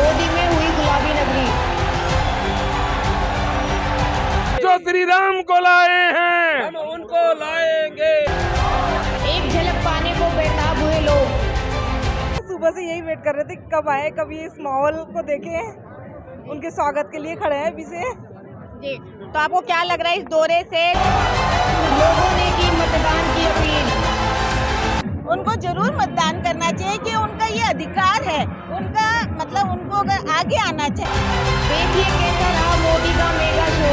मोदी में हुई गुलाबी नगरी। जो श्री राम को लाए हैं हम उनको लाएंगे। एक झलक पाने को बेताब हुए लोग। सुबह से यही वेट कर रहे थे कि कब आए, कभी इस माहौल को देखें। उनके स्वागत के लिए खड़े हैं अभी से। जी, तो आपको क्या लग रहा है इस दौरे से? लोगों ने की मतदान की अपील। उनको जरूर मतदान करना चाहिए कि उनका ये अधिकार है, उनका मतलब उनको अगर आगे आना चाहिए। देखिए कैसा रहा मोदी का मेगा शो।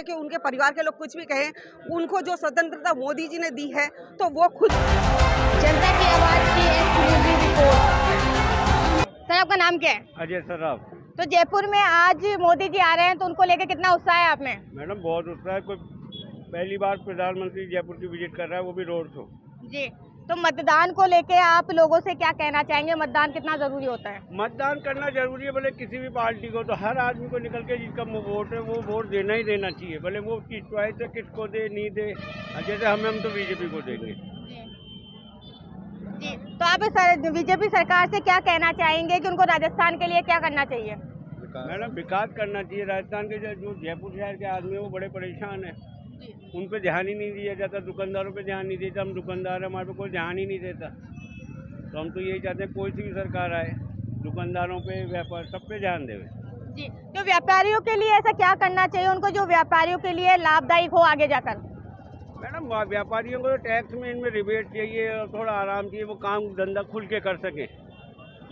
कि उनके परिवार के लोग कुछ भी कहें, उनको जो स्वतंत्रता मोदी जी ने दी है तो वो खुद जनता की आवाज की एक्सक्लूसिव रिपोर्ट। सर आपका नाम क्या है? अजय सराफ। तो जयपुर में आज मोदी जी आ रहे हैं तो उनको लेकर कितना उत्साह है आप में? मैडम बहुत उत्साह है। कोई पहली बार प्रधानमंत्री जयपुर की विजिट कर रहा है, वो भी रोड शो। जी, तो मतदान को लेके आप लोगों से क्या कहना चाहेंगे? मतदान कितना जरूरी होता है? मतदान करना जरूरी है, भले किसी भी पार्टी को। तो हर आदमी को निकल के जिसका वोट है वो वोट देना ही देना चाहिए, भले वो किस चॉइस है, किसको दे नहीं दे। जैसे हम तो बीजेपी को देंगे। जी, तो आप बीजेपी सरकार से क्या कहना चाहेंगे कि उनको राजस्थान के लिए क्या करना चाहिए? मैडम विकास करना चाहिए। राजस्थान के जो जयपुर शहर के आदमी है वो बड़े परेशान है, उन पे ध्यान ही नहीं दिया जाता। दुकानदारों पे ध्यान नहीं देता। हम दुकानदार हैं, हमारे पे कोई ध्यान ही नहीं देता। तो हम तो यही चाहते हैं कोई सी भी सरकार आए, दुकानदारों पे, व्यापार सब पे ध्यान देवे। जी, तो व्यापारियों के लिए ऐसा क्या करना चाहिए उनको जो व्यापारियों के लिए लाभदायक हो आगे जाकर? मैडम व्यापारियों को तो टैक्स में इनमें रिबेट चाहिए और थोड़ा आराम चाहिए, वो काम धंधा खुल के कर सके।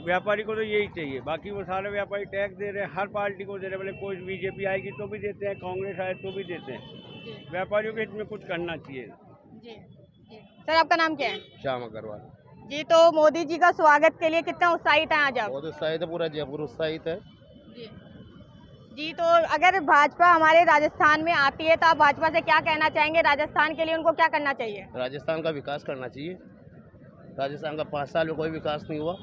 व्यापारी को तो यही चाहिए। बाकी वो सारे व्यापारी टैक्स दे रहे हैं, हर पार्टी को दे रहे हैं। भले कोई बीजेपी आएगी तो भी देते हैं, कांग्रेस आए तो भी देते हैं। व्यापारियों के इसमें कुछ करना चाहिए। जी, सर आपका नाम क्या है? श्याम अग्रवाल। जी, तो मोदी जी का स्वागत के लिए कितना उत्साहित है आज आप? बहुत उत्साहित है, पूरा जयपुर उत्साहित है। जी, तो अगर भाजपा हमारे राजस्थान में आती है तो आप भाजपा से क्या कहना चाहेंगे? राजस्थान के लिए उनको क्या करना चाहिए? राजस्थान का विकास करना चाहिए। राजस्थान का 5 साल में कोई विकास नहीं हुआ।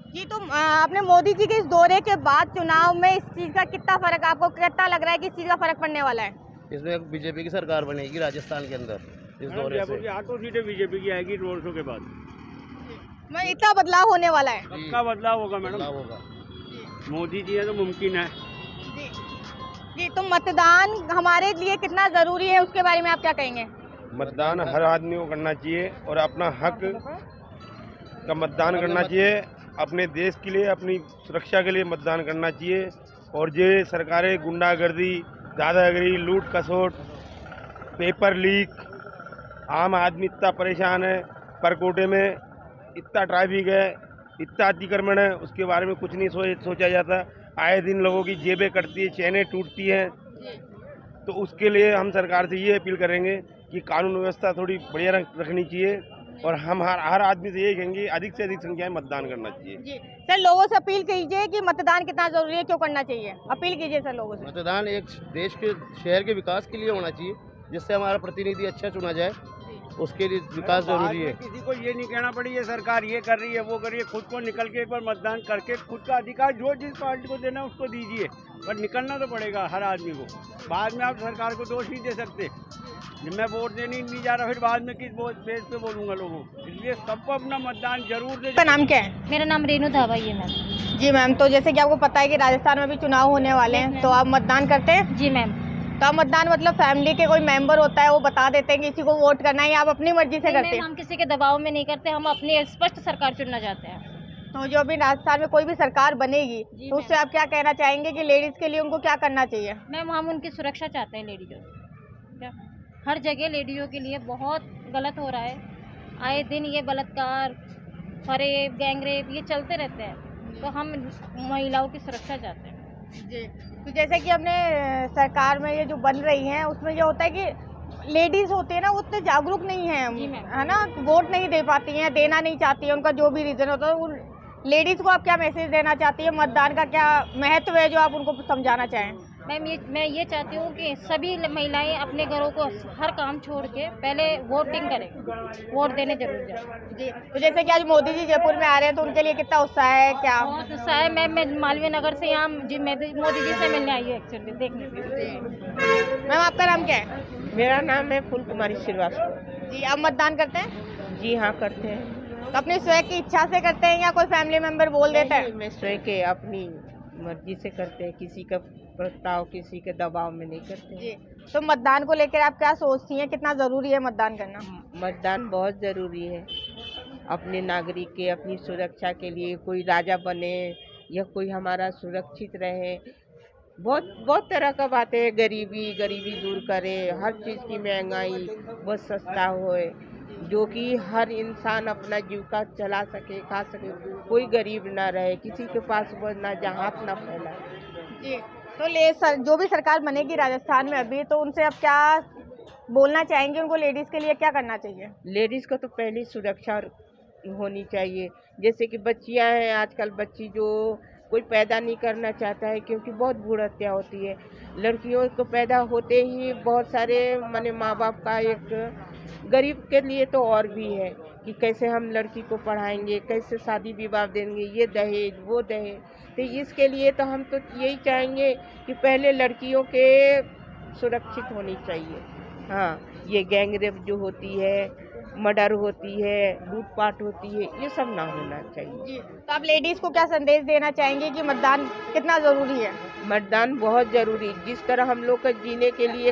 जी, तो आपने मोदी जी के इस दौरे के बाद चुनाव में इस चीज़ का कितना फर्क आपको कितना लग रहा है कि इस चीज़ का फर्क पड़ने वाला है? इसमें बीजेपी की सरकार बनेगी राजस्थान के अंदर इस दौरे से। 8 सीटें बीजेपी की आएगी रोड शो के बाद। मैं इतना बदलाव होने वाला है? पक्का बदलाव होगा मैडम। बदलाव होगा। मोदी जी है तो मुमकिन है। जी, जी, तो मतदान हमारे लिए कितना जरूरी है उसके बारे में आप क्या कहेंगे? मतदान हर आदमी को करना चाहिए और अपना हक का मतदान करना चाहिए। अपने देश के लिए, अपनी सुरक्षा के लिए मतदान करना चाहिए। और ये सरकारें गुंडागर्दी, दादागिरी, लूट खसोट, पेपर लीक, आम आदमी इतना परेशान है। परकोटे में इतना ट्रैफिक है, इतना अतिक्रमण है, उसके बारे में कुछ नहीं सोचा जाता। आए दिन लोगों की जेबें कटती है, चैनें टूटती हैं। तो उसके लिए हम सरकार से ये अपील करेंगे कि कानून व्यवस्था थोड़ी बढ़िया रखनी चाहिए। और हम हर आदमी से यही कहेंगे अधिक से अधिक संख्या में मतदान करना चाहिए। जी, सर लोगों से अपील कीजिए कि मतदान कितना जरूरी है, क्यों करना चाहिए? अपील कीजिए सर लोगों से। मतदान एक देश के, शहर के विकास के लिए होना चाहिए, जिससे हमारा प्रतिनिधि अच्छा चुना जाए। उसके लिए विकास जरूरी है। किसी को ये नहीं कहना पड़ी ये सरकार ये कर रही है, वो कर रही है। खुद को निकल के एक बार मतदान करके खुद का अधिकार जो जिस पार्टी को देना है उसको दीजिए, पर निकलना तो पड़ेगा हर आदमी को। बाद में आप सरकार को दोष नहीं दे सकते। जब मैं वोट देने नहीं जा रहा, फिर बाद में किस बेस पे बोलूँगा लोगों। इसलिए सबको अपना मतदान जरूर दे। आपका नाम क्या है? मेरा नाम रेणु धावाई है मैम। जी मैम, तो जैसे कि आपको पता है कि राजस्थान में भी चुनाव होने वाले हैं, तो आप मतदान करते हैं? जी मैम। तो आप मतदान मतलब फैमिली के कोई मेंबर होता है वो बता देते हैं कि किसी को वोट करना है, या आप अपनी मर्जी से करते हैं? हम किसी के दबाव में नहीं करते, हम अपनी स्पष्ट सरकार चुनना चाहते हैं। तो जो अभी राजस्थान में कोई भी सरकार बनेगी तो उससे आप क्या कहना चाहेंगे कि लेडीज के लिए उनको क्या करना चाहिए? मैम हम उनकी सुरक्षा चाहते हैं लेडीजों क्या हर जगह लेडीजों के लिए बहुत गलत हो रहा है। आए दिन ये बलात्कार, फरेब, गैंगरेप ये चलते रहते हैं, तो हम महिलाओं की सुरक्षा चाहते हैं। जी, तो जैसे कि अपने सरकार में ये जो बन रही हैं उसमें ये होता है कि लेडीज होते हैं ना वो उतने जागरूक नहीं है, है ना, वोट नहीं दे पाती हैं, देना नहीं चाहती है, उनका जो भी रीजन होता है। उन लेडीज को आप क्या मैसेज देना चाहती है? मतदान का क्या महत्व है जो आप उनको समझाना चाहें? मैम मैं ये चाहती हूँ कि सभी महिलाएं अपने घरों को हर काम छोड़ के पहले वोटिंग करें, वोट देने जरूर जाए। जी, तो जैसे कि आज मोदी जी जयपुर में आ रहे हैं तो उनके लिए कितना उत्साह है? क्या बहुत उत्साह है मैम। मैं मालवीय नगर से यहाँ मोदी जी से मिलने आई हूँ एक्चुअली देखने के लिए। मैम आपका नाम क्या है? मेरा नाम है फूल कुमारी श्रीवास्तव। जी, आप मतदान करते हैं? जी हाँ, करते हैं। तो अपनी स्वयं की इच्छा से करते हैं या कोई फैमिली मेंबर बोल देता है? मैं स्वयं के अपनी मर्जी से करते हैं, किसी का प्रस्ताव, किसी के दबाव में नहीं करते हैं। जी, तो मतदान को लेकर आप क्या सोचती हैं, कितना जरूरी है मतदान करना? मतदान बहुत ज़रूरी है अपने नागरिक के, अपनी सुरक्षा के लिए। कोई राजा बने या कोई हमारा सुरक्षित रहे, बहुत बहुत तरह का बातें है। गरीबी दूर करे, हर चीज़ की महंगाई बहुत सस्ता होए, जो कि हर इंसान अपना जीविका चला सके, खा सके, कोई गरीब ना रहे, किसी के पास वो ना हाथ ना फैलाए। जी, तो जो भी सरकार बनेगी राजस्थान में अभी, तो उनसे अब क्या बोलना चाहेंगे? उनको लेडीज के लिए क्या करना चाहिए? लेडीज को तो पहली सुरक्षा होनी चाहिए। जैसे कि बच्चियां हैं, आजकल बच्ची जो कोई पैदा नहीं करना चाहता है क्योंकि बहुत भ्रूण हत्या होती है। लड़कियों को पैदा होते ही बहुत सारे माने माँ बाप का एक, गरीब के लिए तो और भी है कि कैसे हम लड़की को पढ़ाएंगे, कैसे शादी विवाह देंगे, ये दहेज वो दहेज। तो इसके लिए तो हम तो यही चाहेंगे कि पहले लड़कियों के सुरक्षित होनी चाहिए। हाँ, ये गैंगरेप जो होती है, मर्डर होती है, लूटपाट होती है, ये सब ना होना चाहिए। जी, तो आप लेडीज को क्या संदेश देना चाहेंगे कि मतदान कितना जरूरी है? मतदान बहुत जरूरी, जिस तरह हम लोग को जीने के लिए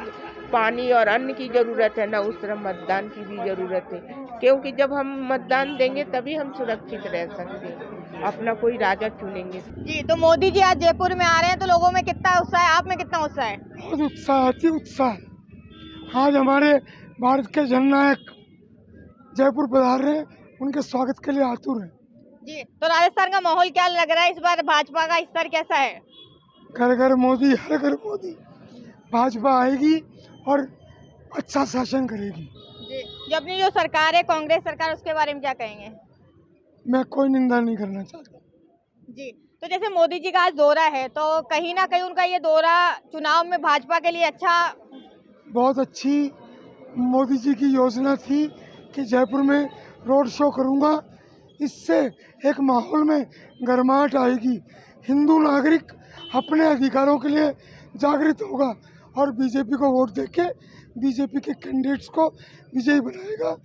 पानी और अन्न की जरूरत है ना, उस तरह मतदान की भी जरूरत है। क्योंकि जब हम मतदान देंगे तभी हम सुरक्षित रह सकते हैं, अपना कोई राजा चुनेंगे। जी, तो मोदी जी आज जयपुर में आ रहे हैं, तो लोगों में कितना उत्साह है, आप में कितना उत्साह है? बहुत उत्साह, अति उत्साह। आज हमारे भारत के जननायक जयपुर पधार रहे हैं, उनके स्वागत के लिए आतुर हैं। जी, तो राजस्थान का माहौल क्या लग रहा है इस बार? भाजपा का स्तर कैसा है? घर घर मोदी, हर घर मोदी। भाजपा आएगी और अच्छा शासन करेगी। जी, जो अपनी जो सरकार है कांग्रेस सरकार, उसके बारे में क्या कहेंगे? मैं कोई निंदा नहीं करना चाहता। जी, तो जैसे मोदी जी का आज दौरा है, तो कहीं ना कहीं उनका ये दौरा चुनाव में भाजपा के लिए अच्छा, बहुत अच्छी मोदी जी की योजना थी कि जयपुर में रोड शो करूंगा, इससे एक माहौल में गर्माहट आएगी। हिंदू नागरिक अपने अधिकारों के लिए जागृत होगा और बीजेपी को वोट देके बीजेपी के कैंडिडेट्स को विजयी बनाएगा।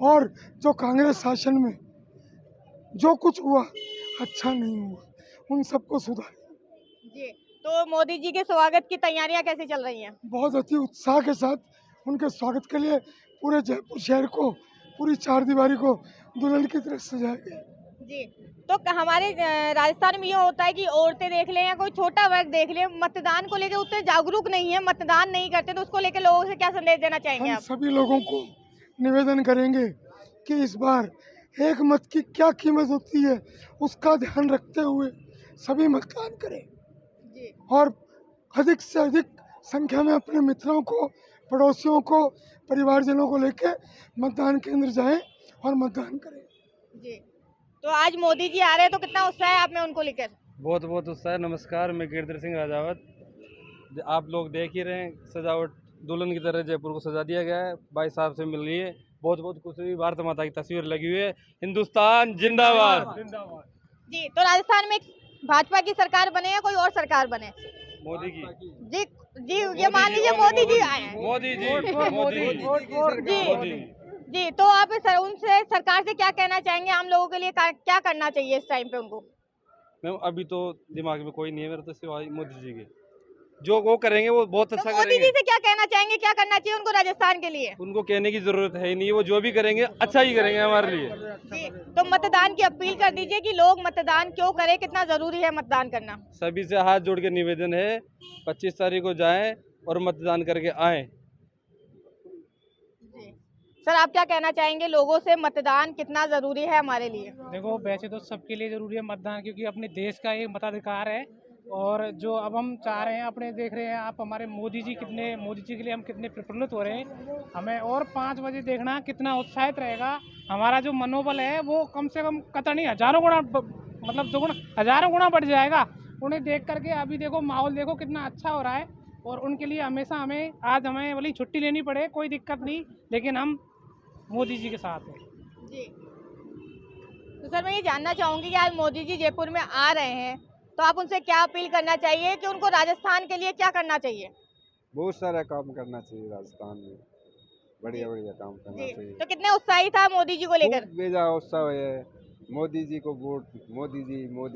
और जो कांग्रेस शासन में जो कुछ हुआ अच्छा नहीं हुआ, उन सबको सुधारेगा। जी, तो मोदी जी के स्वागत की तैयारियां कैसी चल रही हैं? बहुत अति उत्साह के साथ उनके स्वागत के लिए पूरे जयपुर शहर को, पूरी चार दीवारी को दुल्हन की तरह सजाया गया। जी, तो हमारे राजस्थान में ये होता है कि औरतें देख लें या कोई छोटा वर्ग देख ले, मतदान को लेकर उतने जागरूक नहीं है, मतदान नहीं करते, तो उसको लेकर लोगों से क्या संदेश देना चाहेंगे हम आप? सभी लोगों को निवेदन करेंगे कि इस बार एक मत की क्या कीमत होती है, उसका ध्यान रखते हुए सभी मतदान करें। जी, और अधिक से अधिक संख्या में अपने मित्रों को, पड़ोसियों को, परिवारजनों को लेकर मतदान केंद्र जाएं और मतदान करें। जी, तो आज मोदी जी आ रहे हैं, तो कितना उत्साह है आप में उनको लेकर? बहुत बहुत उत्साह। नमस्कार, मैं गिरधर सिंह राजावत। आप लोग देख ही रहे हैं, सजावट दुल्हन की तरह जयपुर को सजा दिया गया है। भाई साहब से मिल रही है, बहुत बहुत खुशी हुई। भारत माता की तस्वीर लगी हुई है। हिंदुस्तान जिंदाबाद। जी, तो राजस्थान में भाजपा की सरकार बने या कोई और सरकार बने? मोदी की। जी जी, ये मान लीजिए मोदी जी आए हैं। मोदी जी। जी जी, तो आप उनसे सरकार से क्या कहना चाहेंगे? आम लोगों के लिए क्या करना चाहिए इस टाइम पे उनको? मैम अभी तो दिमाग में कोई नहीं है मेरा, तो सिवाय मोदी जी के। जो वो करेंगे वो बहुत अच्छा मोदी करेंगे। जी से क्या कहना चाहेंगे, क्या करना चाहिए उनको राजस्थान के लिए? उनको कहने की जरूरत है ही नहीं, वो जो भी करेंगे अच्छा ही करेंगे हमारे लिए। जी, तो मतदान की अपील कर दीजिए कि लोग मतदान क्यों करें, कितना जरूरी है मतदान करना? सभी से हाथ जोड़ के निवेदन है, 25 तारीख को जाएं और मतदान करके आएं। सर, आप क्या कहना चाहेंगे लोगों से, मतदान कितना जरूरी है हमारे लिए? देखो, वैसे तो सबके लिए जरूरी है मतदान, क्योंकि अपने देश का एक मताधिकार है। और जो अब हम चाह रहे हैं, अपने देख रहे हैं आप, हमारे मोदी जी के लिए हम कितने प्रफुल्लित हो रहे हैं। हमें और 5 बजे देखना कितना उत्साहित रहेगा। हमारा जो मनोबल है वो कम से कम कतई हजारों गुना, मतलब दोगुना, हजारों गुना बढ़ जाएगा उन्हें देख करके। अभी देखो माहौल देखो कितना अच्छा हो रहा है, और उनके लिए हमेशा आज हमें भले छुट्टी लेनी पड़े, कोई दिक्कत नहीं, लेकिन हम मोदी जी के साथ हैं। जी, तो सर मैं ये जानना चाहूँगी कि आज मोदी जी जयपुर में आ रहे हैं, तो आप उनसे क्या अपील करना चाहिए कि उनको राजस्थान के लिए क्या करना चाहिए? बहुत सारा काम करना चाहिए राजस्थान में। बढ़िया बढ़िया काम करना जी चाहिए। तो कितने उत्साही था मोदी जी को लेकर? खूब बेजा उत्साह है, मोदी जी को वोट, मोदी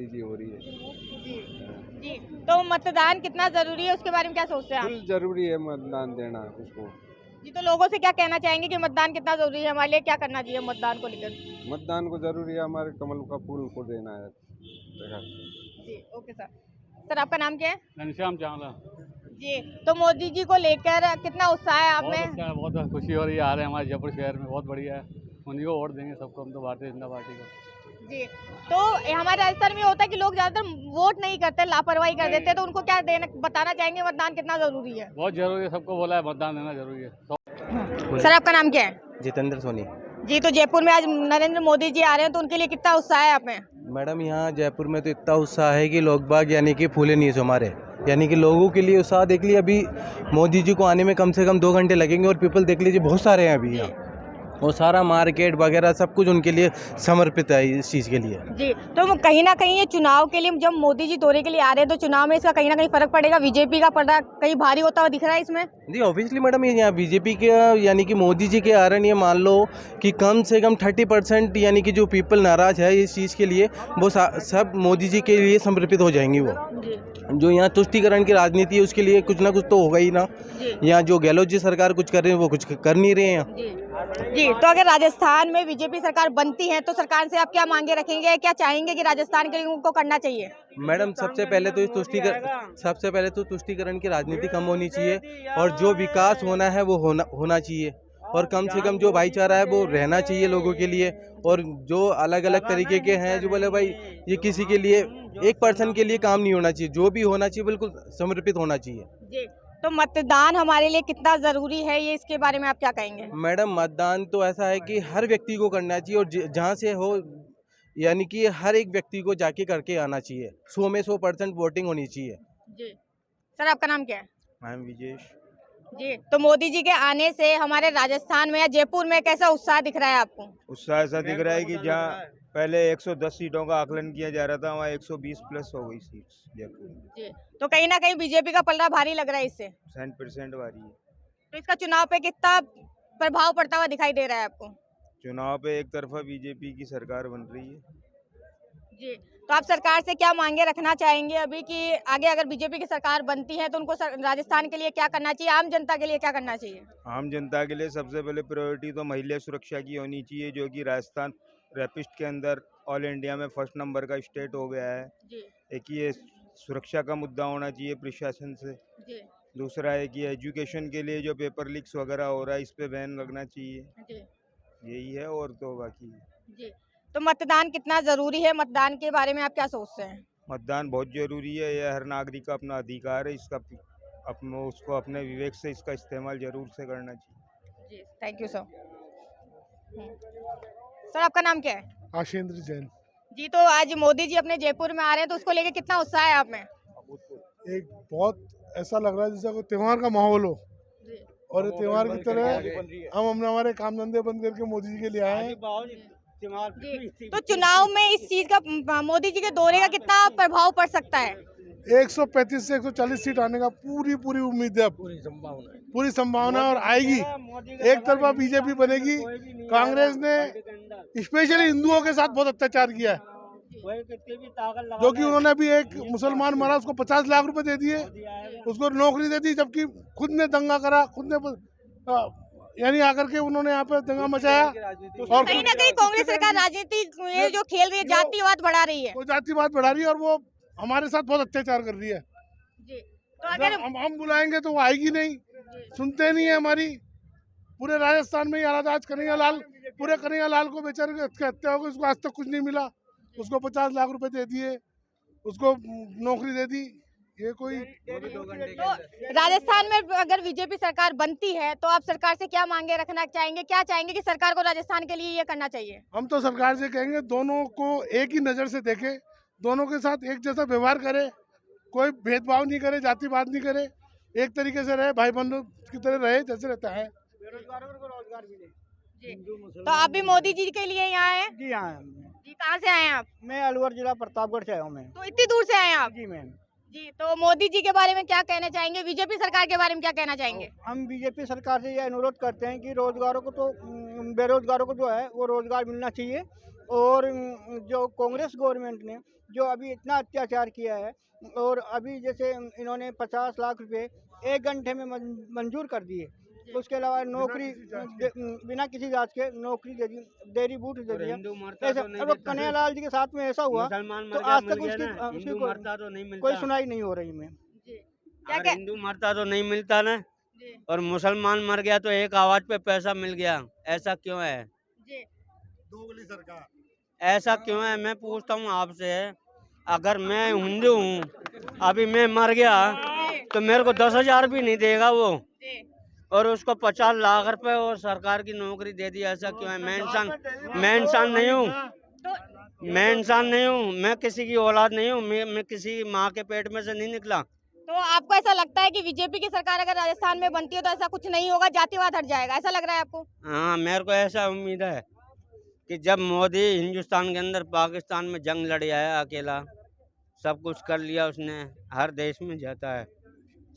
जी हो रही है। जी तो मतदान कितना जरूरी है उसके बारे में क्या सोचते हैं आप? बिल्कुल जरूरी है मतदान देना उसको। जी तो लोगों से क्या कहना चाहेंगे कि मतदान कितना जरूरी है, हमारे लिए क्या करना चाहिए मतदान को लेकर? मतदान को जरूरी है, हमारे कमल का फूल को देना है। जी ओके सर। सर आपका नाम क्या है? घनश्याम चावला। जी तो मोदी जी को लेकर कितना उत्साह है आप बहुत में? अच्छा है, बहुत खुशी हो रही है, आ रहे हैं हमारे जयपुर शहर में, बहुत बढ़िया है। उन्हीं को वोट देंगे सबको, हम तो भारतीय जनता पार्टी को। जी तो हमारे राजस्थान में होता है कि लोग ज्यादातर वोट नहीं करते, लापरवाही कर देते हैं, तो उनको क्या देना बताना चाहेंगे मतदान कितना जरूरी है? बहुत जरूरी है, सबको बोला है मतदान देना जरूरी है। सर आपका नाम क्या है? जितेंद्र सोनी। जी तो जयपुर में आज नरेंद्र मोदी जी आ रहे हैं तो उनके लिए कितना उत्साह है आप में? मैडम यहाँ जयपुर में तो इतना उत्साह है कि लोग बाग यानी कि फूले नहीं हमारे, यानी कि लोगों के लिए उत्साह देख लीजिए। अभी मोदी जी को आने में कम से कम 2 घंटे लगेंगे और पीपल देख लीजिए बहुत सारे हैं अभी यहाँ, और सारा मार्केट वगैरह सब कुछ उनके लिए समर्पित है इस चीज़ के लिए। जी तो कहीं ना कहीं ये चुनाव के लिए जब मोदी जी दौरे के लिए आ रहे हैं तो चुनाव में इसका कहीं ना कहीं फर्क पड़ेगा, बीजेपी का पर्दा कहीं भारी होता हुआ दिख रहा है इसमें? जी ऑब्वियसली मैडम, ये यहाँ बीजेपी के यानी कि मोदी जी के आ रहे हैं, ये मान लो कि कम से कम 30% यानी कि जो पीपल नाराज है इस चीज़ के लिए, वो सब मोदी जी के लिए समर्पित हो जाएंगी। वो जो यहाँ तुष्टिकरण की राजनीति है उसके लिए कुछ ना कुछ तो होगा ही ना। यहाँ जो गहलोत जी सरकार कुछ कर रहे हैं वो कुछ कर नहीं रहे हैं। जी तो अगर राजस्थान में बीजेपी सरकार बनती है तो सरकार से आप क्या मांगे रखेंगे, क्या चाहेंगे कि राजस्थान के लिए उनको करना चाहिए? मैडम सबसे पहले तो तुष्टिकरण की राजनीति कम होनी चाहिए और जो विकास होना है वो होना चाहिए, और कम से कम जो भाईचारा है वो रहना चाहिए लोगों के लिए। और जो अलग अलग तरीके के हैं जो बोले भाई ये किसी के लिए एक पर्सन के लिए काम नहीं होना चाहिए, जो भी होना चाहिए बिल्कुल समर्पित होना चाहिए। जी तो मतदान हमारे लिए कितना जरूरी है, ये इसके बारे में आप क्या कहेंगे? मैडम मतदान तो ऐसा है कि हर व्यक्ति को करना चाहिए और जहाँ से हो यानी कि हर एक व्यक्ति को जाके करके आना चाहिए। 100 में 100% वोटिंग होनी चाहिए। जी सर आपका नाम क्या है? I am Vijesh. जी तो मोदी जी के आने से हमारे राजस्थान में या जयपुर में कैसा उत्साह दिख रहा है आपको? उत्साह ऐसा दिख रहा है कि जहाँ पहले 110 सीटों का आकलन किया जा रहा था वहाँ 120 प्लस हो गई सीट्स जयपुर में। जी तो कहीं ना कहीं बीजेपी का पलड़ा भारी लग रहा है इससे? 100% भारी है। तो इसका चुनाव पे कितना प्रभाव पड़ता हुआ दिखाई दे रहा है आपको? चुनाव पे एक तरफा बीजेपी की सरकार बन रही है। जी तो आप सरकार से क्या मांगे रखना चाहेंगे अभी कि आगे अगर बीजेपी की सरकार बनती है तो उनको राजस्थान के लिए क्या करना चाहिए, आम जनता के लिए क्या करना चाहिए? आम जनता के लिए सबसे पहले प्रायोरिटी तो महिला सुरक्षा की होनी चाहिए, जो कि राजस्थान रैपिस्ट के अंदर ऑल इंडिया में 1st नंबर का स्टेट हो गया है। एक ये सुरक्षा का मुद्दा होना चाहिए प्रशासन से। दूसरा है कि एजुकेशन के लिए जो पेपर लीक्स वगैरह हो रहा है इस पे बैन लगना चाहिए। यही है, और तो बाकी जी तो मतदान कितना जरूरी है, मतदान के बारे में आप क्या सोचते हैं? मतदान बहुत जरूरी है, यह हर नागरिक का अपना अधिकार है, इसका उसको अपने विवेक से इसका इस्तेमाल जरूर से करना चाहिए। जी थैंक यू सर। सर आपका नाम क्या है? आशेंद्र जैन। जी तो आज मोदी जी अपने जयपुर में आ रहे हैं तो उसको लेके कितना उत्साह है आप में? एक बहुत ऐसा लग रहा है जैसा कोई त्योहार का माहौल हो, और त्योहार की तरह हम हमारे काम धंधे बंद करके मोदी जी के लिए आए हैं। जी तो चुनाव में इस चीज का मोदी जी के दौरे का कितना प्रभाव पड़ सकता है? 135 से 140 सीट आने का पूरी उम्मीद है, पूरी संभावना और आएगी। एक तरफा बीजेपी बनेगी। कांग्रेस ने स्पेशली हिंदुओं के साथ बहुत अत्याचार किया है, जो कि उन्होंने अभी एक मुसलमान मरा उसको 50 लाख रुपए दे दिए, उसको नौकरी दे दी, जबकि खुद ने दंगा करा, खुद ने यानी आकर के उन्होंने यहाँ पे दंगा मचाया। और कहीं ना कहीं कांग्रेस सरकार राजनीति ये जो खेल रही है जातिवाद बढ़ा रही है, वो जातिवाद बढ़ा रही है और वो हमारे साथ बहुत अत्याचार कर रही है। जी तो अगर हम बुलाएंगे तो वो आएगी नहीं, सुनते नहीं है हमारी। पूरे राजस्थान में ही हालात, आज पूरे कन्हैया लाल को बेचारे हत्या हो गई, उसको आज तक कुछ नहीं मिला, उसको 50 लाख रुपए दे दिए, उसको नौकरी दे दी। ये कोई तो राजस्थान में अगर बीजेपी सरकार बनती है तो आप सरकार से क्या मांगे रखना चाहेंगे, क्या चाहेंगे कि सरकार को राजस्थान के लिए ये करना चाहिए? हम तो सरकार से कहेंगे दोनों को एक ही नज़र से देखे, दोनों के साथ एक जैसा व्यवहार करे, कोई भेदभाव नहीं करे, जातिवाद नहीं करे, एक तरीके से रहे, भाई बंधु की तरह रहे जैसे रहता है। बेरोजगारों को रोजगार मिले। तो आप भी मोदी जी के लिए यहाँ आए? जी हाँ। जी कहाँ से आए आप? मैं अलवर जिला प्रतापगढ़ से आया हूँ। मैं तो इतनी दूर से आए आप? जी मैम। जी, तो मोदी जी के बारे में क्या कहना चाहेंगे, बीजेपी सरकार के बारे में क्या कहना चाहेंगे? हम बीजेपी सरकार से यह अनुरोध करते हैं कि रोजगारों को तो बेरोजगारों को जो है वो रोजगार मिलना चाहिए, और जो कांग्रेस गवर्नमेंट ने जो अभी इतना अत्याचार किया है, और अभी जैसे इन्होंने 50 लाख रुपए 1 घंटे में मंजूर कर दिए, तो उसके अलावा नौकरी बिना किसी जांच के नौकरी दे दी, डेयरी बूट दे दिया। अब कन्हैयालाल जी के साथ में ऐसा हुआ तो आज तक उसकी कोई सुनाई नहीं हो रही। में अगर हिंदू मरता तो नहीं मिलता ना, और मुसलमान मर गया तो एक आवाज पे पैसा मिल गया, ऐसा क्यों है? दोगली सरकार ऐसा क्यों है? मैं पूछता हूँ आपसे, अगर मैं हिंदू हूँ, अभी मैं मर गया तो मेरे को 10,000 भी नहीं देगा वो, और उसको 50 लाख रुपए और सरकार की नौकरी दे दी, ऐसा क्यों है? मैं इंसान नहीं हूँ, मैं इंसान नहीं हूँ, मैं किसी की औलाद नहीं हूँ, मैं किसी माँ के पेट में से नहीं निकला। तो आपको ऐसा लगता है कि बीजेपी की सरकार अगर राजस्थान में बनती है तो ऐसा कुछ नहीं होगा, जातिवाद हट जाएगा, ऐसा लग रहा है आपको? हाँ, मेरे को ऐसा उम्मीद है कि जब मोदी हिंदुस्तान के अंदर पाकिस्तान में जंग लड़ आया, अकेला सब कुछ कर लिया उसने, हर देश में जाता है,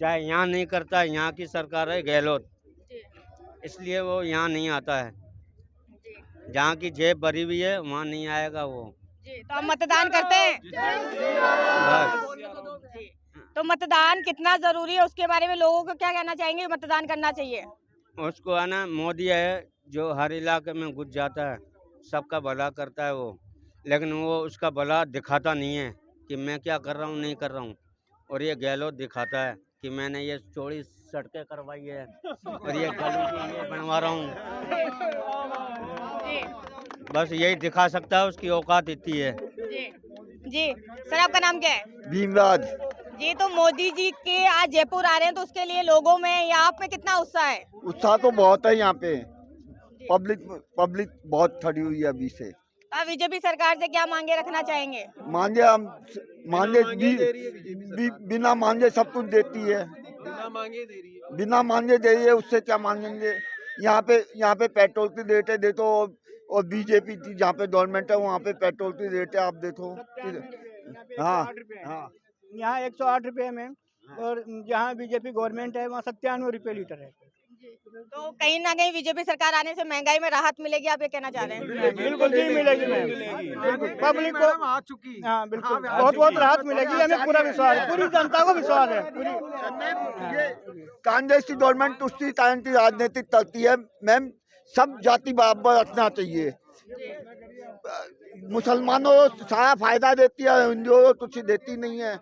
चाहे यहाँ नहीं करता, यहाँ की सरकार है गहलोत, इसलिए वो यहाँ नहीं आता है, जहाँ की जेब भरी हुई है वहाँ नहीं आएगा वो। तो हम मतदान करते हैं। तो मतदान कितना जरूरी है, उसके बारे में लोगों को क्या कहना चाहेंगे? मतदान करना चाहिए उसको, है ना, मोदी है जो हर इलाके में घुस जाता है, सबका भला करता है वो, लेकिन वो उसका भला दिखाता नहीं है कि मैं क्या कर रहा हूँ, नहीं कर रहा हूँ, और ये गहलोत दिखाता है कि मैंने ये चौड़ी सड़कें करवाई है और ये गली ये बनवा रहा हूँ, बस यही दिखा सकता है, उसकी औकात इतनी है। जी सर, आपका नाम क्या है? भीमराज जी, तो मोदी जी के आज जयपुर आ रहे हैं, तो उसके लिए लोगों में या आप में कितना उत्साह है? उत्साह तो बहुत है, यहाँ पे पब्लिक बहुत खड़ी हुई है अभी से। आप बीजेपी सरकार से क्या मांगे रखना चाहेंगे? बिना मांगे सब कुछ देती है, बिना मांगे दे रही है, उससे क्या मांगेंगे? यहाँ पे पेट्रोल की रेट है देखो, और बीजेपी की जहाँ पे गवर्नमेंट है वहाँ पे पेट्रोल की रेट है आप देखो। हाँ, यहाँ 108 रुपये में, और जहाँ बीजेपी गवर्नमेंट है वहाँ 97 रुपये लीटर है। तो कहीं ना कहीं बीजेपी सरकार आने से महंगाई में राहत मिलेगी, आप ये कहना चाह रहे हैं? बिल्कुल जी मिलेगी मैम, पब्लिक को आ चुकी। हाँ बिल्कुल, बहुत राहत मिलेगी, हमें पूरा विश्वास है, पूरी जनता को विश्वास है। कांग्रेस की गवर्नमेंट उसकी कारण की राजनीति चलती है मैम, सब जाति बराबर रखना चाहिए, मुसलमानों को सारा फायदा देती है, हिंदुओं को कुछ देती नहीं है।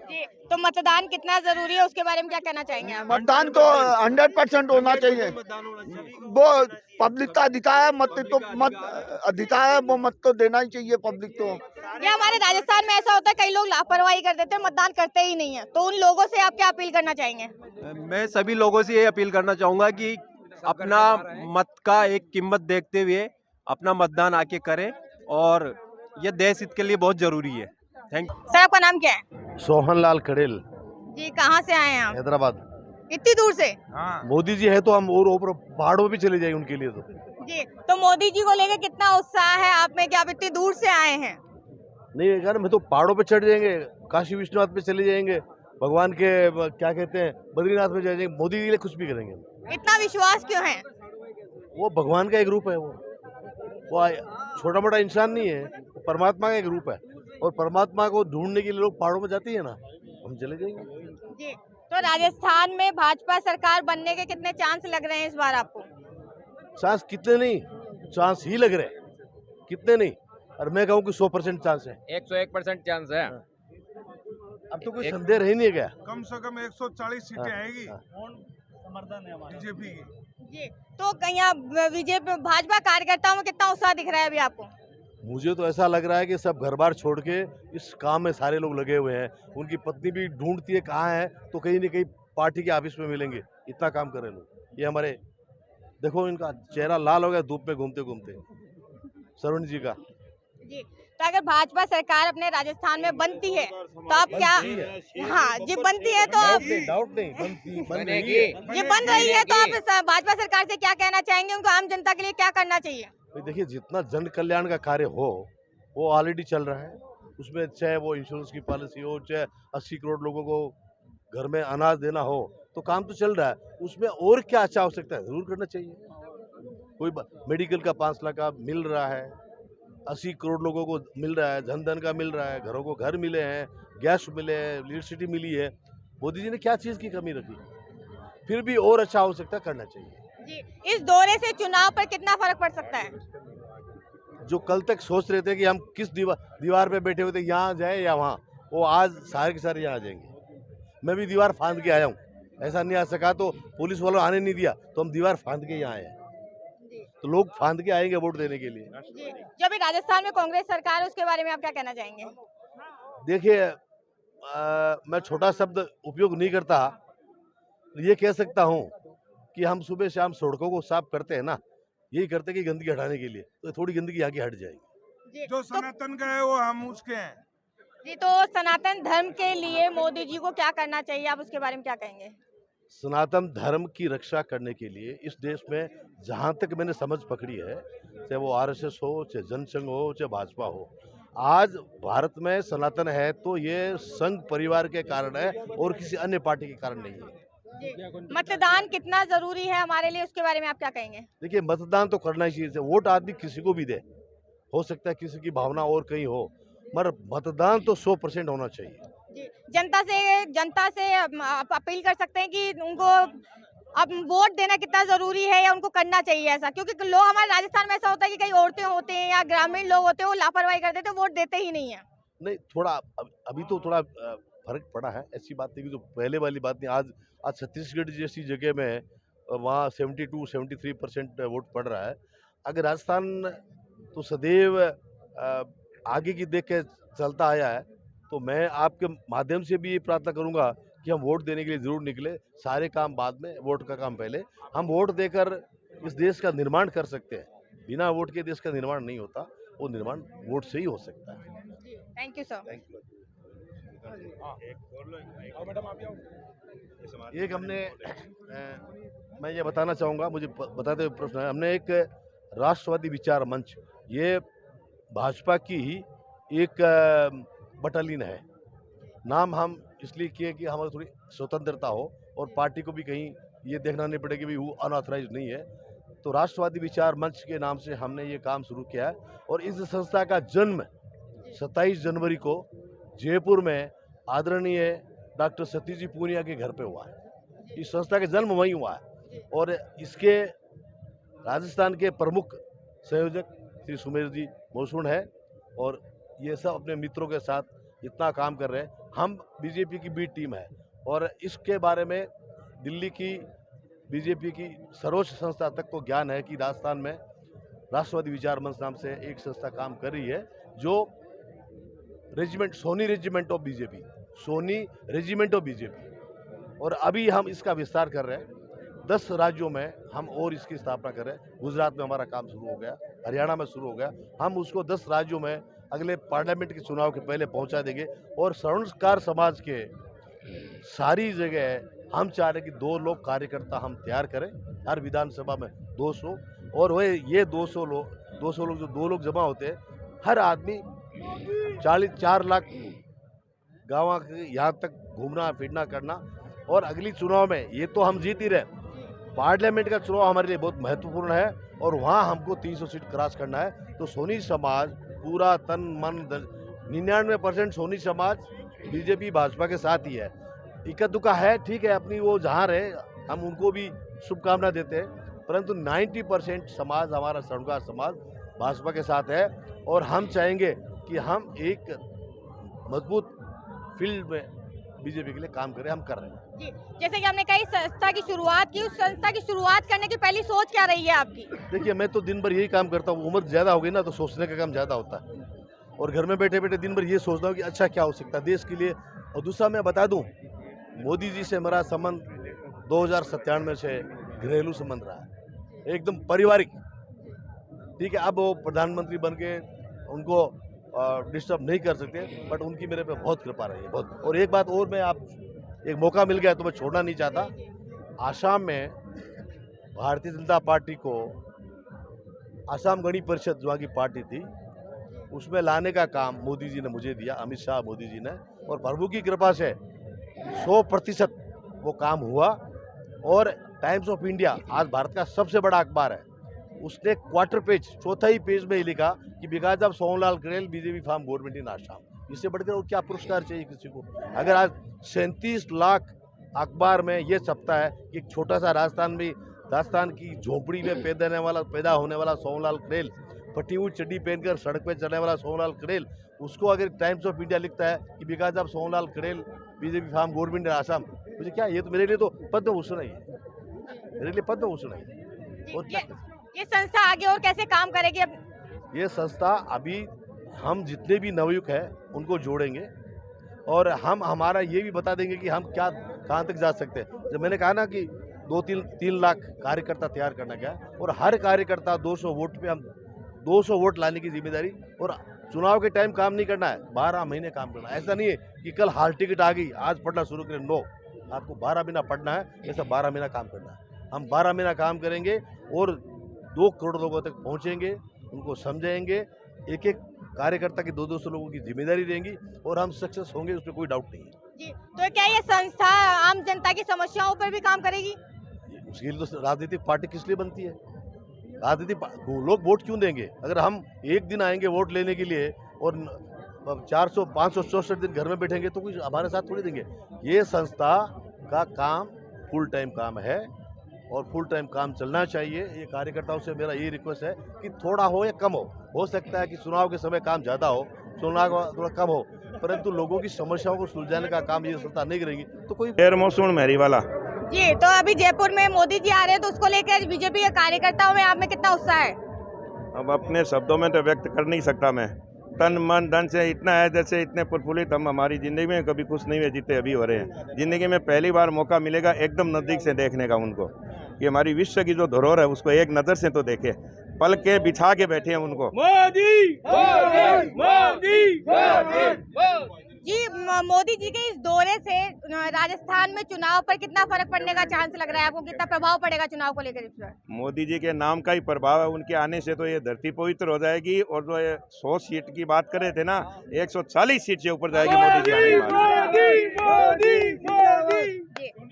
जी, तो मतदान कितना जरूरी है, उसके बारे में क्या कहना चाहेंगे आप? मतदान तो 100% होना चाहिए, वो पब्लिक का अधिकार है, मत अधिकार है, वो मत तो देना ही चाहिए पब्लिक को। क्या हमारे राजस्थान में ऐसा होता है, कई लोग लापरवाही कर देते हैं, मतदान करते ही नहीं है, तो उन लोगों से आप क्या अपील करना चाहेंगे? मैं सभी लोगों से ये अपील करना चाहूँगा कि अपना मत का एक कीमत देखते हुए अपना मतदान आके करें, और ये देश हित के लिए बहुत जरूरी है। Thank you. सर, आपका नाम क्या है? सोहनलाल खड़ेल। जी, कहाँ से आए हैं आप? हैदराबाद। इतनी दूर से? हाँ। मोदी जी है तो हम और ऊपर पहाड़ों पे भी चले जाएंगे उनके लिए। तो जी, तो मोदी जी को लेकर कितना उत्साह है आप में कि आप इतनी दूर से आए हैं? नहीं यार, मैं तो पहाड़ों पे चढ़ जाएंगे, काशी विश्वनाथ पे चले जाएंगे, भगवान के क्या कहते हैं बद्रीनाथ में जाएंगे, मोदी के लिए कुछ भी करेंगे। इतना विश्वास क्यों है? वो भगवान का एक रूप है, वो छोटा मोटा इंसान नहीं है, परमात्मा का एक रूप है, और परमात्मा को ढूंढने के लिए लोग पहाड़ों में जाते हैं ना, हम चले जाएंगे। जी, तो राजस्थान में भाजपा सरकार बनने के कितने चांस लग रहे हैं इस बार आपको? चांस कितने नहीं, चांस ही लग रहे हैं, कितने नहीं, और मैं कहूँ कि 100% चांस है। 101% चांस है। अब तो कोई संदेह ही नहीं गया। कम से कम 140 सीटें आएगी बीजेपी की। जी, तो कहीं बीजेपी भाजपा कार्यकर्ताओं में कितना उत्साह दिख रहा है अभी आपको? मुझे तो ऐसा लग रहा है कि सब घर बार छोड़ के इस काम में सारे लोग लगे हुए हैं, उनकी पत्नी भी ढूंढती है कहाँ है, तो कहीं न कहीं पार्टी के ऑफिस में मिलेंगे, इतना काम कर रहे लोग। ये हमारे देखो, इनका चेहरा लाल हो गया धूप में घूमते घूमते, सरवण जी का। जी, तो अगर भाजपा सरकार अपने राजस्थान में बनती है तो आप क्या? हाँ जी, बनती है तो आप, डाउट नहीं, बनेगी। ये बन रही है तो आप भाजपा सरकार से क्या कहना चाहेंगे? उनको आम जनता के लिए क्या करना चाहिए? देखिए, जितना जन कल्याण का कार्य हो वो ऑलरेडी चल रहा है, उसमें चाहे वो इंश्योरेंस की पॉलिसी हो, चाहे 80 करोड़ लोगों को घर में अनाज देना हो, तो काम तो चल रहा है। उसमें और क्या अच्छा हो सकता है, ज़रूर करना चाहिए। कोई मेडिकल का 5 लाख का मिल रहा है, 80 करोड़ लोगों को मिल रहा है, जन धन का मिल रहा है, घरों को घर मिले हैं, गैस मिले हैं, इलेक्ट्रिसिटी मिली है। मोदी जी ने क्या चीज़ की कमी रखी? फिर भी और अच्छा हो सकता है, करना चाहिए जी। इस दौरे से चुनाव पर कितना फर्क पड़ सकता है? जो कल तक सोच रहे थे कि हम किस दीवार पे बैठे हुए थे, यहाँ जाए या वहाँ, वो आज सारे के सारे यहाँ आ जाएंगे। मैं भी दीवार फांद के आया हूँ, ऐसा नहीं आ सका तो पुलिस वालों आने नहीं दिया, तो हम दीवार फांद के यहाँ आए हैं। तो लोग फांद के आएंगे वोट देने के लिए। जी। जो अभी राजस्थान में कांग्रेस सरकार है, उसके बारे में आप क्या कहना चाहेंगे? देखिए, मैं छोटा शब्द उपयोग नहीं करता, ये कह सकता हूँ कि हम सुबह शाम सड़कों को साफ करते हैं ना, यही करते कि गंदगी हटाने के लिए, तो थोड़ी गंदगी आगे हट जाएगी। जो सनातन का है वो हम उसके हैं। जी, तो सनातन धर्म के लिए मोदी जी को क्या करना चाहिए, आप उसके बारे में क्या कहेंगे? सनातन धर्म की रक्षा करने के लिए इस देश में जहाँ तक मैंने समझ पकड़ी है, चाहे वो आरएसएस हो, चाहे जनसंघ हो, चाहे भाजपा हो, आज भारत में सनातन है तो ये संघ परिवार के कारण है और किसी अन्य पार्टी के कारण नहीं है। मतदान कितना जरूरी है हमारे लिए, उसके बारे में आप क्या कहेंगे? देखिए, मतदान तो करना ही चाहिए। वोट आदमी किसी को भी दे, हो सकता है किसी की भावना और कहीं हो, मगर मतदान तो 100% होना चाहिए। जी। जनता से आप अपील कर सकते हैं कि उनको अब वोट देना कितना जरूरी है या उनको करना चाहिए ऐसा, क्योंकि लोग हमारे राजस्थान में ऐसा होता है कि कई औरतें होते हैं या ग्रामीण लोग होते हैं, वो लापरवाही कर देते हैं, वोट देते ही नहीं है। नहीं, थोड़ा अभी तो थोड़ा फर्क पड़ा है, ऐसी बात नहीं कि जो पहले वाली बात नहीं। आज छत्तीसगढ़ जैसी जगह में वहाँ 72-73% वोट पड़ रहा है। अगर राजस्थान तो सदैव आगे की देख के चलता आया है, तो मैं आपके माध्यम से भी ये प्रार्थना करूंगा कि हम वोट देने के लिए जरूर निकले। सारे काम बाद में, वोट का काम पहले। हम वोट देकर इस देश का निर्माण कर सकते हैं। बिना वोट के देश का निर्माण नहीं होता, वो निर्माण वोट से ही हो सकता है। Thank you sir. Thank you. एक हमने मैं ये बताना चाहूँगा, मुझे बताते हुए प्रश्न है, हमने एक राष्ट्रवादी विचार मंच, ये भाजपा की ही एक बटालियन है। नाम हम इसलिए किए कि हमारी थोड़ी स्वतंत्रता हो और पार्टी को भी कहीं ये देखना नहीं पड़े कि भाई वो अनऑथराइज नहीं है। तो राष्ट्रवादी विचार मंच के नाम से हमने ये काम शुरू किया है और इस संस्था का जन्म 27 जनवरी को जयपुर में आदरणीय डॉक्टर सतीश जी पूनिया के घर पे हुआ है। इस संस्था का जन्म वहीं हुआ है और इसके राजस्थान के प्रमुख संयोजक श्री सुमेर जी मौसून है और ये सब अपने मित्रों के साथ इतना काम कर रहे हैं। हम बीजेपी की बी टीम है और इसके बारे में दिल्ली की बीजेपी की सर्वोच्च संस्था तक को ज्ञान है कि राजस्थान में राष्ट्रवादी विचार मंच नाम से एक संस्था काम कर रही है, जो रेजिमेंट सोनी रेजिमेंट ऑफ बीजेपी, सोनी रेजिमेंट ऑफ बीजेपी, और अभी हम इसका विस्तार कर रहे हैं। 10 राज्यों में हम और इसकी स्थापना कर रहे हैं। गुजरात में हमारा काम शुरू हो गया, हरियाणा में शुरू हो गया। हम उसको 10 राज्यों में अगले पार्लियामेंट के चुनाव के पहले पहुंचा देंगे और स्वर्णकार समाज के सारी जगह हम चाह रहे कि 2 लोग कार्यकर्ता हम तैयार करें, हर विधानसभा में 200, और वह ये 200 लोग जो 2 लोग जमा होते हैं, हर आदमी 4 लाख गाँव यहाँ तक घूमना फिरना करना। और अगली चुनाव में ये तो हम जीत ही रहे, पार्लियामेंट का चुनाव हमारे लिए बहुत महत्वपूर्ण है और वहाँ हमको 300 सीट क्रॉस करना है। तो सोनी समाज पूरा तन मन 99% सोनी समाज बीजेपी भाजपा के साथ ही है। इक्का दुक्का है, ठीक है, अपनी वो जहाँ रहे, हम उनको भी शुभकामना देते हैं, परंतु 90% समाज हमारा स्वर्णकार समाज भाजपा के साथ है और हम चाहेंगे कि हम एक मजबूत फील्ड में बीजेपी के लिए काम करें। हम कर रहे हैं जी। जैसे कि हमने कई संस्था की शुरुआत की, उस संस्था की शुरुआत करने की पहली सोच क्या रही है आपकी? देखिए, मैं तो दिन भर यही काम करता हूँ। उम्र ज़्यादा हो गई ना, तो सोचने का काम ज़्यादा होता है और घर में बैठे बैठे दिन भर ये सोचता हूँ कि अच्छा क्या हो सकता है देश के लिए। और दूसरा मैं बता दूँ, मोदी जी से मेरा संबंध 2097 से घरेलू संबंध रहा है, एकदम पारिवारिक। ठीक है, अब वो प्रधानमंत्री बन के उनको डिस्टर्ब नहीं कर सकते, बट उनकी मेरे पे बहुत कृपा रही है, बहुत। और एक बात और, मैं आप एक मौका मिल गया तो मैं छोड़ना नहीं चाहता। आसाम में भारतीय जनता पार्टी को, आसाम गण परिषद जो की पार्टी थी, उसमें लाने का काम मोदी जी ने मुझे दिया, अमित शाह मोदी जी ने, और प्रभु की कृपा से 100% वो काम हुआ। और टाइम्स ऑफ इंडिया आज भारत का सबसे बड़ा अखबार है, उसने क्वार्टर पेज, चौथाई पेज में ही लिखा कि बिकॉज ऑफ सोनलाल करेल BJP form government in Assam. इससे बढ़कर और क्या पुरस्कार चाहिए किसी को। अगर आज 37 लाख अखबार में ये छपता है कि एक छोटा सा राजस्थान की झोपड़ी में पैदा होने वाला सोनलाल करेल, फटी हुई चड्डी पहनकर सड़क पे चलने वाला सोनलाल करेल, उसको अगर टाइम्स ऑफ इंडिया लिखता है कि बिकॉज ऑफ सोनलाल करेल BJP form government in Assam, मुझे क्या, ये तो मेरे लिए तो पद्म भूषण है, मेरे लिए पद्म भूषण है। और क्या ये संस्था आगे और कैसे काम करेगी? अब ये संस्था अभी हम जितने भी नवयुवक हैं उनको जोड़ेंगे और हम हमारा ये भी बता देंगे कि हम क्या कहाँ तक जा सकते हैं। जब मैंने कहा ना कि 2-3 लाख कार्यकर्ता तैयार करना क्या, और हर कार्यकर्ता 200 वोट पे हम 200 वोट लाने की जिम्मेदारी, और चुनाव के टाइम काम नहीं करना है, 12 महीने काम करना है। ऐसा नहीं है कि कल हाल टिकट आ गई आज पढ़ना शुरू करें, नो, आपको 12 महीना पढ़ना है, ऐसा 12 महीना काम करना है। हम 12 महीना काम करेंगे और 2 करोड़ लोगों तक पहुँचेंगे, उनको समझाएंगे, एक एक कार्यकर्ता की 200 लोगों की जिम्मेदारी देंगी और हम सक्सेस होंगे, उसमें कोई डाउट नहीं है जी। तो क्या ये संस्था आम जनता की समस्याओं पर भी काम करेगी? उसके लिए तो राजनीतिक पार्टी किस लिए बनती है? लोग वोट क्यों देंगे? अगर हम एक दिन आएंगे वोट लेने के लिए और 400-564 दिन घर में बैठेंगे तो कोई हमारे साथ थोड़ी देंगे। ये संस्था का काम फुल टाइम काम है और फुल टाइम काम चलना चाहिए। ये कार्यकर्ताओं से मेरा ये रिक्वेस्ट है कि थोड़ा हो या कम हो सकता है कि चुनाव के समय काम ज़्यादा हो, चुनाव थोड़ा कम हो, परंतु लोगों की समस्याओं को सुलझाने का काम ये संस्था नहीं करेगी तो कोई। मौसम मेरी वाला जी, तो अभी जयपुर में मोदी जी आ रहे हैं तो उसको लेकर बीजेपी के कार्यकर्ताओं में आप में कितना उत्साह है? अब अपने शब्दों में तो व्यक्त कर नहीं सकता मैं। तन मन धन से इतना है जैसे इतने प्रफुल्लित हम हमारी ज़िंदगी में कभी खुश नहीं हुए जितने अभी हो रहे हैं। ज़िंदगी में पहली बार मौका मिलेगा एकदम नज़दीक से देखने का उनको, कि हमारी विश्व की जो धरोहर है उसको एक नज़र से तो देखे, पल के बिछा के बैठे हैं उनको। मोदी मोदी मोदी मोदी। जी, मोदी जी के इस दौरे से राजस्थान में चुनाव पर कितना फर्क पड़ने का चांस लग रहा है आपको? कितना प्रभाव पड़ेगा चुनाव को लेकर इस पर? मोदी जी के नाम का ही प्रभाव है, उनके आने से तो ये धरती पवित्र हो जाएगी। और जो ये 100 सीट की बात कर रहे थे ना, 140 सीट से ऊपर जाएगी मोदी जी आने के बाद।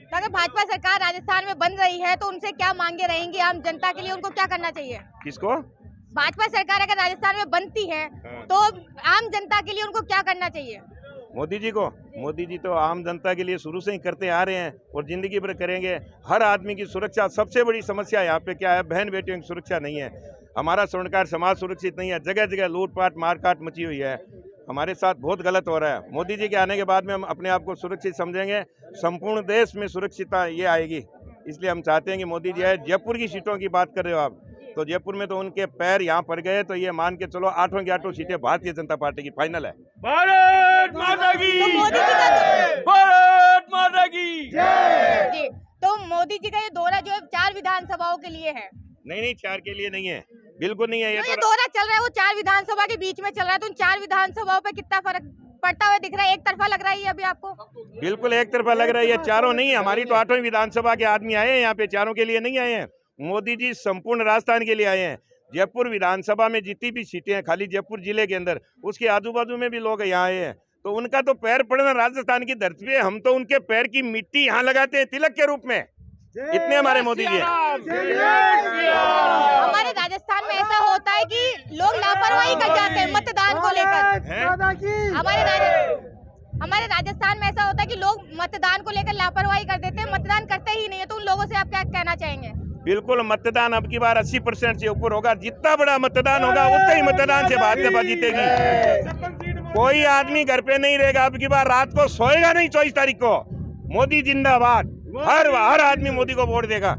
तो अगर भाजपा सरकार राजस्थान में बन रही है तो उनसे क्या मांगे रहेंगी आम जनता के लिए? उनको क्या करना चाहिए? किसको? भाजपा सरकार अगर राजस्थान में बनती है तो आम जनता के लिए उनको क्या करना चाहिए? मोदी जी को, मोदी जी तो आम जनता के लिए शुरू से ही करते आ रहे हैं और जिंदगी भर करेंगे। हर आदमी की सुरक्षा सबसे बड़ी समस्या यहाँ पे क्या है? बहन बेटियों की सुरक्षा नहीं है, हमारा स्वर्णकार समाज सुरक्षित नहीं है, जगह जगह लूटपाट मारकाट मची हुई है, हमारे साथ बहुत गलत हो रहा है। मोदी जी के आने के बाद में हम अपने आप को सुरक्षित समझेंगे, संपूर्ण देश में सुरक्षितता ये आएगी। इसलिए हम चाहते हैं कि मोदी जी आए। जयपुर की सीटों की बात कर रहे हो आप, तो जयपुर में तो उनके पैर यहाँ पड़ गए, तो ये मान के चलो 8 की 8 सीटें भारतीय जनता पार्टी की फाइनल है। भारत माता की जय, भारत माता की जय। जी, तो मोदी जी का ये दौरा जो है 4 विधानसभाओं के लिए है? नहीं, 4 के लिए नहीं है, बिल्कुल नहीं है। ये दौरा चल रहा है वो 4 विधानसभा के बीच में चल रहा है, तो उन 4 विधानसभाओं पे कितना फर्क पड़ता हुआ दिख रहा है? एक तरफा लग रहा है अभी आपको? बिल्कुल एक तरफा लग रहा है, ये चारों नहीं है। हमारी तो 8वीं विधानसभा के आदमी आए हैं यहाँ पे, चारों के लिए नहीं आए हैं। मोदी जी संपूर्ण राजस्थान के लिए आए हैं। जयपुर विधानसभा में जितनी भी सीटें हैं खाली जयपुर जिले के अंदर, उसके आजू बाजू में भी लोग यहाँ आए हैं, तो उनका तो पैर पड़ना राजस्थान की धरती पे, हम तो उनके पैर की मिट्टी यहाँ लगाते हैं तिलक के रूप में। इतने हमारे मोदी जी। हमारे राजस्थान में ऐसा होता है कि लोग लापरवाही कर जाते हैं मतदान को लेकर। हमारे राजस्थान में ऐसा होता है कि लोग मतदान को लेकर लापरवाही कर देते हैं, मतदान करते ही नहीं है। तो उन लोगों से आप क्या कहना चाहेंगे? बिल्कुल, मतदान अब की बार 80% से ऊपर होगा। जितना बड़ा मतदान होगा उतना ही मतदान से भाजपा जीतेगी। कोई आदमी घर पे नहीं रहेगा अब की बार, रात को सोएगा नहीं 24 तारीख को। मोदी जिंदाबाद, हर आदमी मोदी को वोट देगा।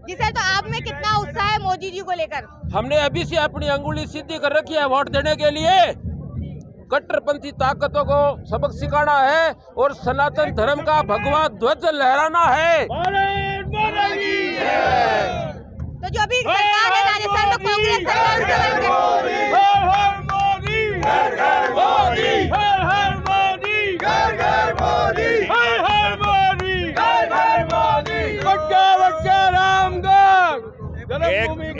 जी सर, तो आप में कितना उत्साह है मोदी जी को लेकर? हमने अभी से अपनी अंगुली सीधी कर रखी है वोट देने के लिए। कट्टरपंथी ताकतों को सबक सिखाना है और सनातन धर्म का भगवा ध्वज लहराना है। तो जो अभी सरकार है राजस्थान में कांग्रेस सरकार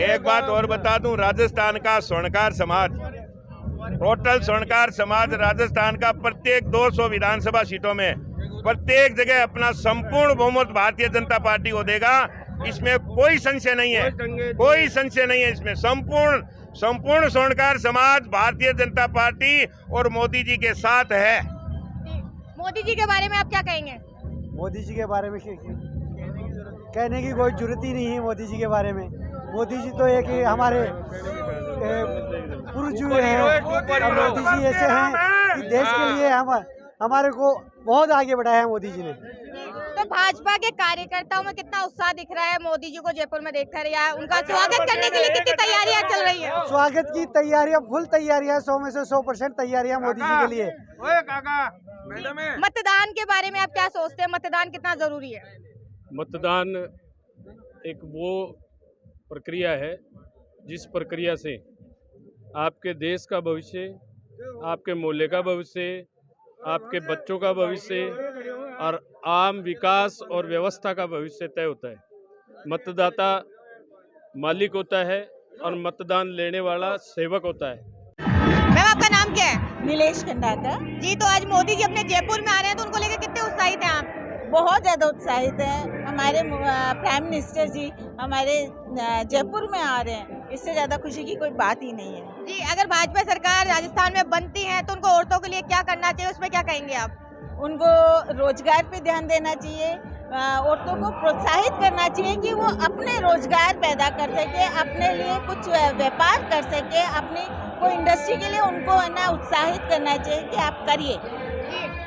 एक बात और बता दूं, राजस्थान का स्वर्णकार समाज टोटल स्वर्णकार समाज राजस्थान का प्रत्येक 200 विधानसभा सीटों में प्रत्येक जगह अपना संपूर्ण बहुमत भारतीय जनता पार्टी को देगा। इसमें कोई संशय नहीं है, कोई संशय नहीं है। इसमें संपूर्ण स्वर्णकार समाज भारतीय जनता पार्टी और मोदी जी के साथ है। मोदी जी के बारे में आप क्या कहेंगे? मोदी जी के बारे में कहने की कोई जरूरत ही नहीं है। मोदी जी के बारे में, मोदी जी तो एक हमारे पुरुष हैं और मोदी जी ऐसे हैं कि देश के लिए हमारे को बहुत आगे बढ़ाया है मोदी जी ने। तो भाजपा के कार्यकर्ताओं में कितना उत्साह दिख रहा है मोदी जी को जयपुर में देखकर, या उनका स्वागत करने के लिए कितनी तैयारियां चल रही है? स्वागत की तैयारियां, फुल तैयारियां, 100 में से 100% तैयारियां मोदी जी के लिए। मतदान के बारे में आप क्या सोचते हैं? मतदान कितना जरूरी है? मतदान एक वो प्रक्रिया है जिस प्रक्रिया से आपके देश का भविष्य, आपके मोहल्ले का भविष्य, आपके बच्चों का भविष्य और आम विकास और व्यवस्था का भविष्य तय होता है। मतदाता मालिक होता है और मतदान लेने वाला सेवक होता है। मैम, आपका नाम क्या है? नीलेश खंडाकर जी। तो आज मोदी जी अपने जयपुर में आ रहे हैं, तो उनको लेकर कितने उत्साहित हैं आप? बहुत ज़्यादा उत्साहित हैं। हमारे प्राइम मिनिस्टर जी हमारे जयपुर में आ रहे हैं, इससे ज़्यादा खुशी की कोई बात ही नहीं है। जी, अगर भाजपा सरकार राजस्थान में बनती है तो उनको औरतों के लिए क्या करना चाहिए, उसमें क्या कहेंगे आप? उनको रोजगार पे ध्यान देना चाहिए, औरतों को प्रोत्साहित करना चाहिए कि वो अपने रोजगार पैदा कर सके, अपने लिए कुछ व्यापार कर सके, अपनी कोई इंडस्ट्री के लिए उनको है ना उत्साहित करना चाहिए कि आप करिए।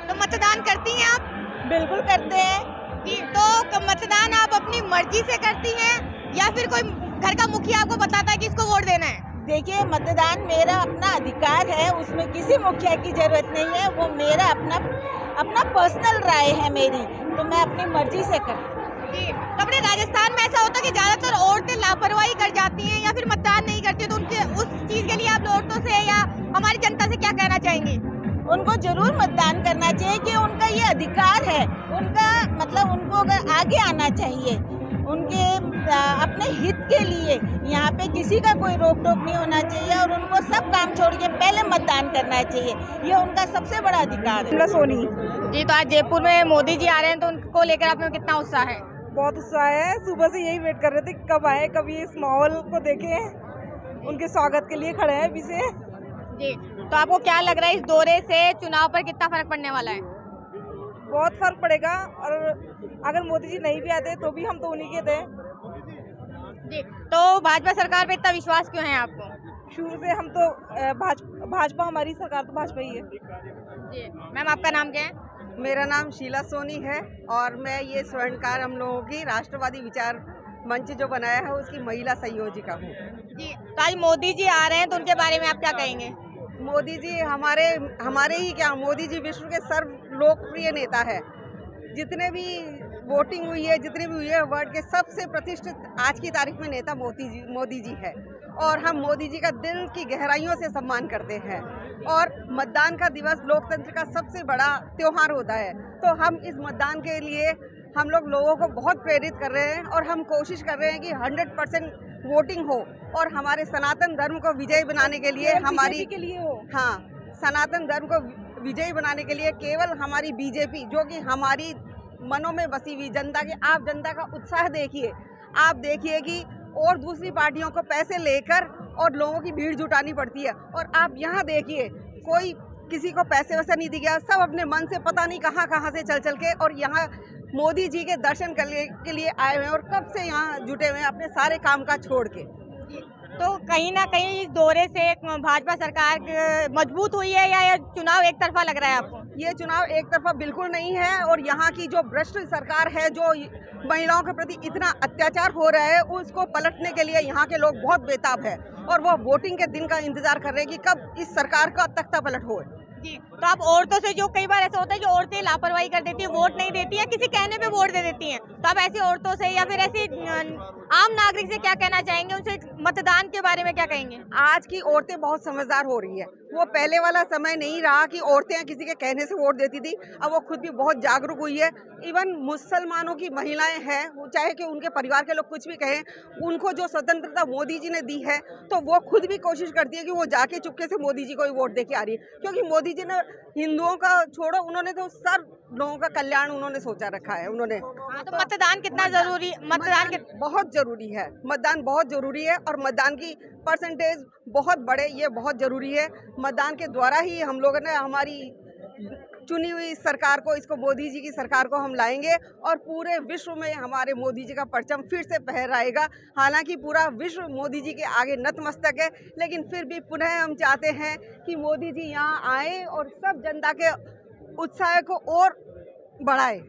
तो मतदान करती हैं आप? बिल्कुल करते हैं जी। तो मतदान आप अपनी मर्जी से करती हैं या फिर कोई घर का मुखिया आपको बताता है कि इसको वोट देना है? देखिए, मतदान मेरा अपना अधिकार है, उसमें किसी मुखिया की जरूरत नहीं है। वो मेरा अपना पर्सनल राय है मेरी, तो मैं अपनी मर्जी से करती हूँ। जी। तो अपने राजस्थान में ऐसा होता है कि ज्यादातर औरतें लापरवाही कर जाती हैं या फिर मतदान नहीं करती, तो उनके उस चीज के लिए आप औरतों से या हमारी जनता से क्या कहना चाहेंगी? उनको जरूर मतदान करना चाहिए कि उनका ये अधिकार है, उनका मतलब उनको अगर आगे आना चाहिए, उनके अपने हित के लिए यहाँ पे किसी का कोई रोक टोक नहीं होना चाहिए और उनको सब काम छोड़ के पहले मतदान करना चाहिए। ये उनका सबसे बड़ा अधिकार है। सोनी जी। तो आज जयपुर में मोदी जी आ रहे हैं, तो उनको लेकर आप में कितना उत्साह है? बहुत उत्साह है। सुबह से यही वेट कर रहे थे कब आए, कभी इस माहौल को देखें, उनके स्वागत के लिए खड़े हैं अभी से। जी। तो आपको क्या लग रहा है इस दौरे से चुनाव पर कितना फर्क पड़ने वाला है? बहुत फर्क पड़ेगा, और अगर मोदी जी नहीं भी आते तो भी हम तो उन्हीं के थे। जी। तो भाजपा सरकार पे इतना विश्वास क्यों है आपको? शुरू से हम तो भाजपा, हमारी सरकार तो भाजपा ही है। जी। मैम, आपका नाम क्या है? मेरा नाम शीला सोनी है और मैं ये स्वर्णकार हम लोगों की राष्ट्रवादी विचार मंच जो बनाया है उसकी महिला संयोजिका हूँ। जी। तो आज मोदी जी आ रहे हैं, तो उनके बारे में आप क्या कहेंगे? मोदी जी हमारे ही क्या, मोदी जी विश्व के सर्व लोकप्रिय नेता है। जितने भी वोटिंग हुई है, जितने भी हुई है, वर्ल्ड के सबसे प्रतिष्ठित आज की तारीख में नेता मोदी जी है और हम मोदी जी का दिल की गहराइयों से सम्मान करते हैं। और मतदान का दिवस लोकतंत्र का सबसे बड़ा त्योहार होता है, तो हम इस मतदान के लिए हम लोगों को बहुत प्रेरित कर रहे हैं और हम कोशिश कर रहे हैं कि 100% वोटिंग हो और हमारे सनातन धर्म को विजयी बनाने के लिए सनातन धर्म को विजयी बनाने के लिए केवल हमारी बीजेपी, जो कि हमारी मनों में बसी हुई जनता की, आप जनता का उत्साह देखिए, आप देखिए कि और दूसरी पार्टियों को पैसे लेकर और लोगों की भीड़ जुटानी पड़ती है, और आप यहाँ देखिए कोई किसी को पैसे वैसे नहीं दिया, सब अपने मन से पता नहीं कहाँ से चल के और यहाँ मोदी जी के दर्शन करने के लिए आए हुए हैं और कब से यहाँ जुटे हुए हैं अपने सारे काम काज छोड़ के। तो कहीं ना कहीं इस दौरे से भाजपा सरकार मजबूत हुई है या चुनाव एक तरफा लग रहा है आपको? ये चुनाव एक तरफा बिल्कुल नहीं है और यहाँ की जो भ्रष्ट सरकार है, जो महिलाओं के प्रति इतना अत्याचार हो रहा है, उसको पलटने के लिए यहाँ के लोग बहुत बेताब है और वो वोटिंग के दिन का इंतजार कर रहे हैं कि कब इस सरकार का तख्ता पलट हो। जी। तो आप औरतों से, जो कई बार ऐसा होता है कि औरतें लापरवाही कर देती है, वोट नहीं देती है, किसी कहने पे वोट दे देती हैं, तो आप ऐसी औरतों से या फिर ऐसी आम नागरिक से क्या कहना चाहेंगे? उनसे मतदान के बारे में क्या कहेंगे? आज की औरतें बहुत समझदार हो रही है वो पहले वाला समय नहीं रहा कि औरतें किसी के कहने से वोट देती थी। अब वो खुद भी बहुत जागरूक हुई है। इवन मुसलमानों की महिलाएं हैं, चाहे कि उनके परिवार के लोग कुछ भी कहें, उनको जो स्वतंत्रता मोदी जी ने दी है तो वो खुद भी कोशिश करती है कि वो जाके चुपके से मोदी जी को ही वोट दे के आ रही है, क्योंकि मोदी जी ने हिंदुओं का छोड़ो, उन्होंने तो सब लोगों का कल्याण उन्होंने सोचा रखा है। उन्होंने तो मतदान कितना जरूरी, मतदान बहुत जरूरी है, मतदान बहुत जरूरी है और मतदान की परसेंटेज बहुत बढ़े, ये बहुत जरूरी है। मतदान के द्वारा ही हम लोगों ने हमारी चुनी हुई सरकार को, इसको मोदी जी की सरकार को हम लाएंगे और पूरे विश्व में हमारे मोदी जी का परचम फिर से फहराएगा। हालांकि पूरा विश्व मोदी जी के आगे नतमस्तक है, लेकिन फिर भी पुनः हम चाहते हैं कि मोदी जी यहाँ आए और सब जनता के उत्साह को और बढ़ाए।